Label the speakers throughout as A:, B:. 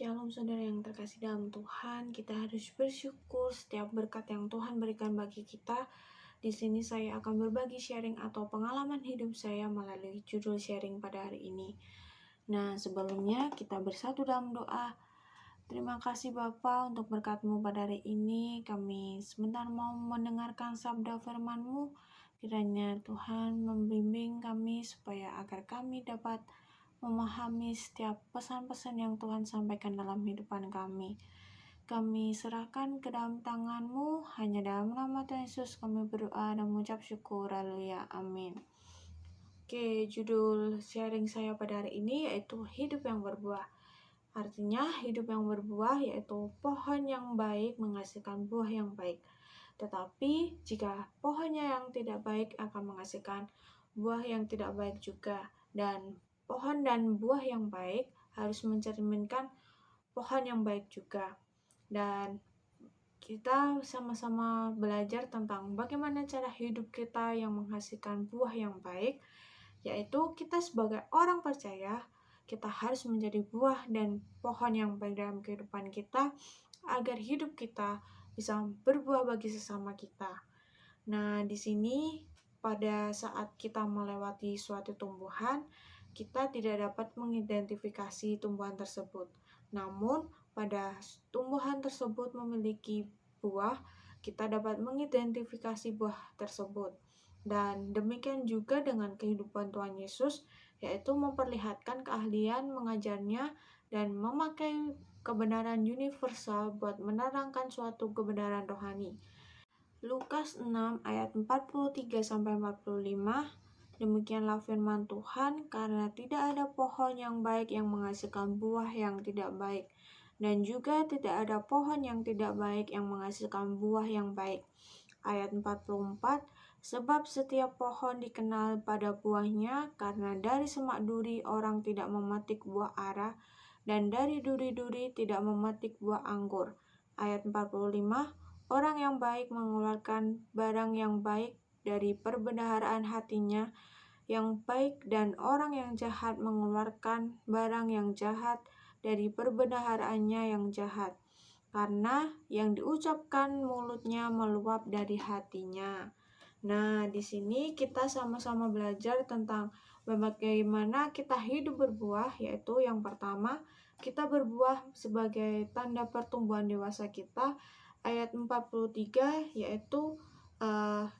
A: Shalom saudara yang terkasih dalam Tuhan, kita harus bersyukur setiap berkat yang Tuhan berikan bagi kita. Di sini saya akan berbagi sharing atau pengalaman hidup saya melalui judul sharing pada hari ini. Nah, sebelumnya kita bersatu dalam doa. Terima kasih Bapa untuk berkat-Mu pada hari ini. Kami sebentar mau mendengarkan sabda firman-Mu. Kiranya Tuhan membimbing kami supaya agar kami dapat memahami setiap pesan-pesan yang Tuhan sampaikan dalam kehidupan kami. Kami serahkan ke dalam tangan-Mu, hanya dalam nama Tuhan Yesus kami berdoa dan mengucap syukur. Haleluya, amin. Oke, judul sharing saya pada hari ini yaitu hidup yang berbuah. Artinya hidup yang berbuah yaitu pohon yang baik menghasilkan buah yang baik. Tetapi jika pohonnya yang tidak baik akan menghasilkan buah yang tidak baik juga. Dan pohon dan buah yang baik harus mencerminkan pohon yang baik juga. Dan kita sama-sama belajar tentang bagaimana cara hidup kita yang menghasilkan buah yang baik, yaitu kita sebagai orang percaya, kita harus menjadi buah dan pohon yang baik dalam kehidupan kita, agar hidup kita bisa berbuah bagi sesama kita. Nah, di sini pada saat kita melewati suatu tumbuhan, kita tidak dapat mengidentifikasi tumbuhan tersebut. Namun, pada tumbuhan tersebut memiliki buah, kita dapat mengidentifikasi buah tersebut. Dan demikian juga dengan kehidupan Tuhan Yesus, yaitu memperlihatkan keahlian mengajarnya dan memakai kebenaran universal buat menerangkan suatu kebenaran rohani. Lukas 6 ayat 43-45. Demikianlah firman Tuhan, karena tidak ada pohon yang baik yang menghasilkan buah yang tidak baik, dan juga tidak ada pohon yang tidak baik yang menghasilkan buah yang baik. Ayat 44, sebab setiap pohon dikenal pada buahnya, karena dari semak duri orang tidak memetik buah ara, dan dari duri-duri tidak memetik buah anggur. Ayat 45, orang yang baik mengeluarkan barang yang baik dari perbendaharaan hatinya yang baik, dan orang yang jahat mengeluarkan barang yang jahat dari perbendaharaannya yang jahat, karena yang diucapkan mulutnya meluap dari hatinya. Nah, di sini kita sama-sama belajar tentang bagaimana kita hidup berbuah, yaitu yang pertama, kita berbuah sebagai tanda pertumbuhan dewasa kita. Ayat 43 yaitu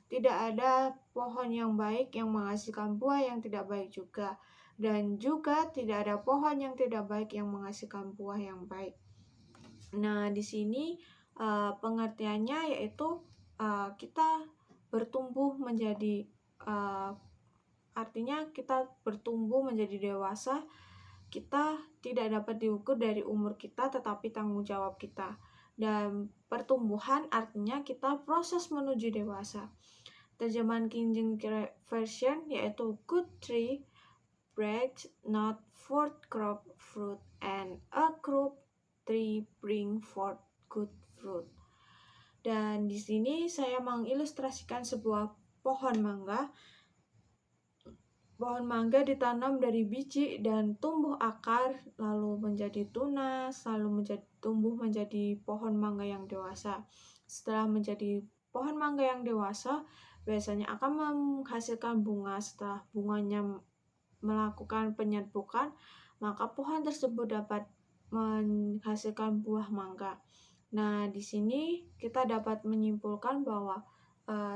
A: tidak ada pohon yang baik yang menghasilkan buah yang tidak baik juga, dan juga tidak ada pohon yang tidak baik yang menghasilkan buah yang baik. Nah, di sini pengertiannya yaitu kita bertumbuh menjadi artinya kita bertumbuh menjadi dewasa. Kita tidak dapat diukur dari umur kita, tetapi tanggung jawab kita. Dan pertumbuhan artinya kita proses menuju dewasa. Terjemahan King James Version yaitu good tree breeds not forth crop fruit, and a crop tree bring forth good fruit. Dan di sini saya mengilustrasikan sebuah pohon mangga. Pohon mangga ditanam dari biji dan tumbuh akar, lalu menjadi tunas, lalu tumbuh menjadi pohon mangga yang dewasa. Setelah menjadi pohon mangga yang dewasa, biasanya akan menghasilkan bunga. Setelah bunganya melakukan penyerbukan, maka pohon tersebut dapat menghasilkan buah mangga. Nah, di sini kita dapat menyimpulkan bahwa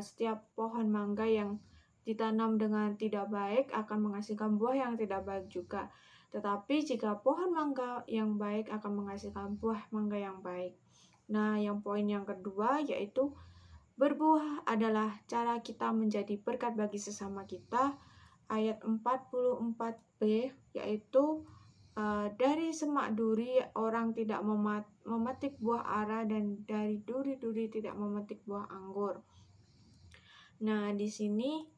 A: setiap pohon mangga yang ditanam dengan tidak baik akan menghasilkan buah yang tidak baik juga. Tetapi jika pohon mangga yang baik akan menghasilkan buah mangga yang baik. Nah, yang poin yang kedua yaitu berbuah adalah cara kita menjadi berkat bagi sesama kita. Ayat 44b yaitu dari semak duri orang tidak memetik buah ara, dan dari duri-duri tidak memetik buah anggur. Nah, di sini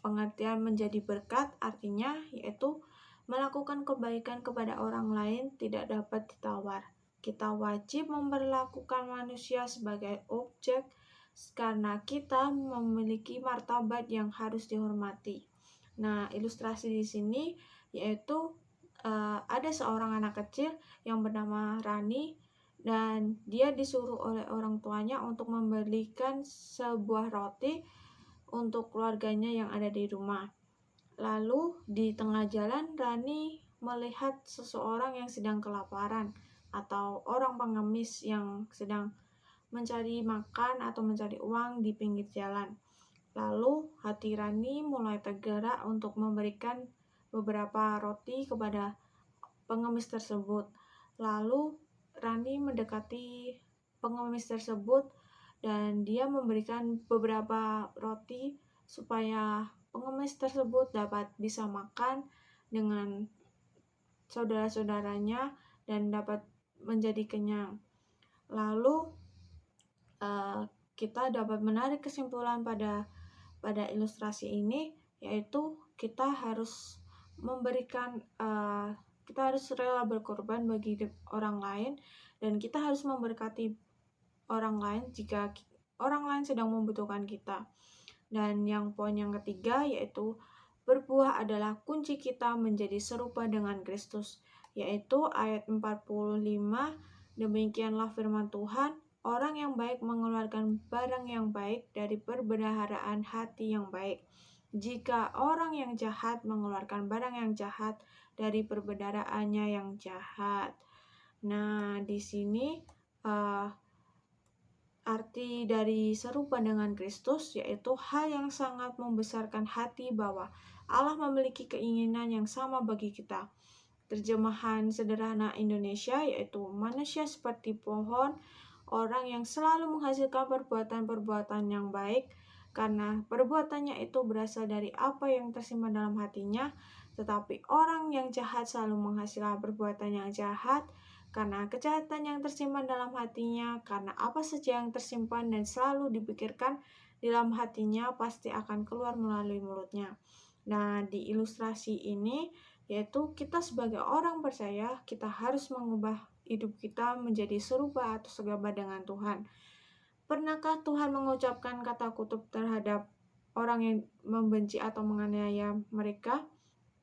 A: pengertian menjadi berkat artinya yaitu melakukan kebaikan kepada orang lain tidak dapat ditawar. Kita wajib memperlakukan manusia sebagai objek karena kita memiliki martabat yang harus dihormati. Nah, ilustrasi di sini yaitu ada seorang anak kecil yang bernama Rani, dan dia disuruh oleh orang tuanya untuk membelikan sebuah roti untuk keluarganya yang ada di rumah. Lalu di tengah jalan Rani melihat seseorang yang sedang kelaparan atau orang pengemis yang sedang mencari makan atau mencari uang di pinggir jalan. Lalu hati Rani mulai tergerak untuk memberikan beberapa roti kepada pengemis tersebut. Lalu Rani mendekati pengemis tersebut dan dia memberikan beberapa roti supaya pengemis tersebut dapat bisa makan dengan saudara-saudaranya dan dapat menjadi kenyang. Lalu kita dapat menarik kesimpulan pada ilustrasi ini, yaitu kita harus memberikan kita harus rela berkorban bagi orang lain, dan kita harus memberkati orang lain jika orang lain sedang membutuhkan kita. Dan yang poin yang ketiga yaitu berbuah adalah kunci kita menjadi serupa dengan Kristus, yaitu ayat 45. Demikianlah firman Tuhan, orang yang baik mengeluarkan barang yang baik dari perbendaharaan hati yang baik. Jika orang yang jahat mengeluarkan barang yang jahat dari perbendaharaannya yang jahat. Nah, di sini arti dari serupa dengan Kristus yaitu hal yang sangat membesarkan hati bahwa Allah memiliki keinginan yang sama bagi kita. Terjemahan sederhana Indonesia yaitu manusia seperti pohon, orang yang selalu menghasilkan perbuatan-perbuatan yang baik karena perbuatannya itu berasal dari apa yang tersimpan dalam hatinya, tetapi orang yang jahat selalu menghasilkan perbuatan yang jahat karena kejahatan yang tersimpan dalam hatinya, karena apa saja yang tersimpan dan selalu dipikirkan di dalam hatinya pasti akan keluar melalui mulutnya. Nah, di ilustrasi ini yaitu kita sebagai orang percaya, kita harus mengubah hidup kita menjadi serupa atau segambar dengan Tuhan. Pernahkah Tuhan mengucapkan kata kutuk terhadap orang yang membenci atau menganiaya mereka?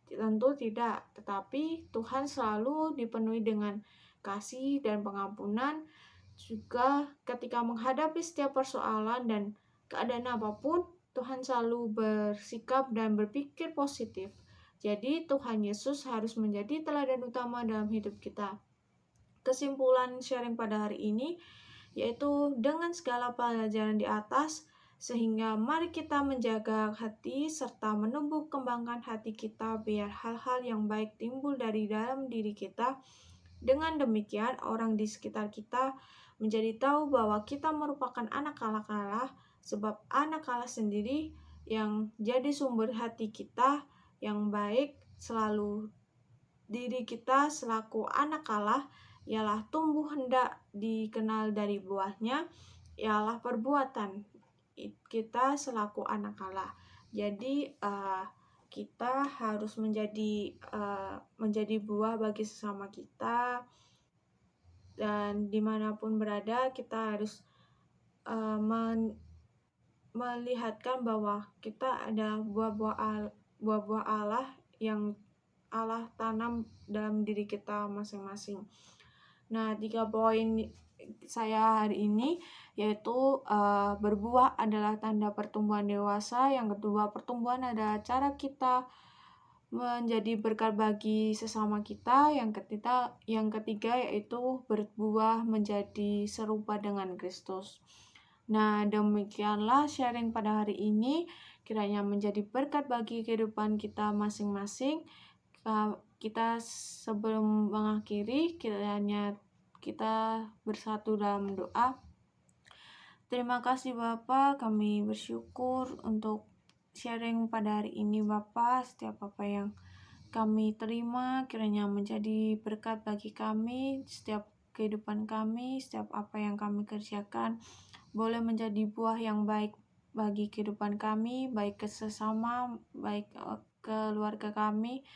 A: Tentu tidak, tetapi Tuhan selalu dipenuhi dengan kasih dan pengampunan. Juga ketika menghadapi setiap persoalan dan keadaan apapun, Tuhan selalu bersikap dan berpikir positif. Jadi Tuhan Yesus harus menjadi teladan utama dalam hidup kita. Kesimpulan sharing pada hari ini yaitu dengan segala pelajaran di atas, sehingga mari kita menjaga hati serta menumbuh kembangkan hati kita biar hal-hal yang baik timbul dari dalam diri kita. Dengan demikian, orang di sekitar kita menjadi tahu bahwa kita merupakan anak Allah, sebab anak Allah sendiri yang jadi sumber hati kita yang baik. Selalu diri kita selaku anak Allah ialah tumbuh hendak dikenal dari buahnya, ialah perbuatan kita selaku anak Allah. Jadi kita harus menjadi buah bagi sesama kita, dan dimanapun berada kita harus melihatkan bahwa kita ada buah-buah Allah yang Allah tanam dalam diri kita masing-masing. Nah, 3 poin saya hari ini yaitu berbuah adalah tanda pertumbuhan dewasa. Yang kedua, pertumbuhan adalah cara kita menjadi berkat bagi sesama kita. Yang ketiga yaitu berbuah menjadi serupa dengan Kristus. Nah, demikianlah sharing pada hari ini. Kiranya menjadi berkat bagi kehidupan kita masing-masing. Kita sebelum mengakhiri, kiranya kita bersatu dalam doa. Terima kasih Bapak, kami bersyukur untuk sharing pada hari ini Bapak. Setiap apa yang kami terima kiranya menjadi berkat bagi kami, setiap kehidupan kami, setiap apa yang kami kerjakan boleh menjadi buah yang baik bagi kehidupan kami, baik ke sesama, baik keluarga kami,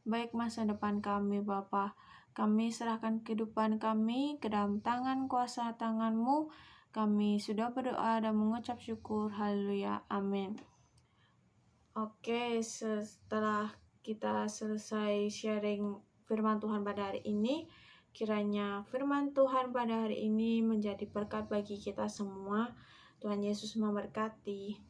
A: baik masa depan kami Bapa. Kami serahkan kehidupan kami ke dalam tangan kuasa tangan-Mu. Kami sudah berdoa dan mengucap syukur. Haleluya. Amin. Oke, setelah kita selesai sharing firman Tuhan pada hari ini. Kiranya firman Tuhan pada hari ini menjadi berkat bagi kita semua. Tuhan Yesus memberkati.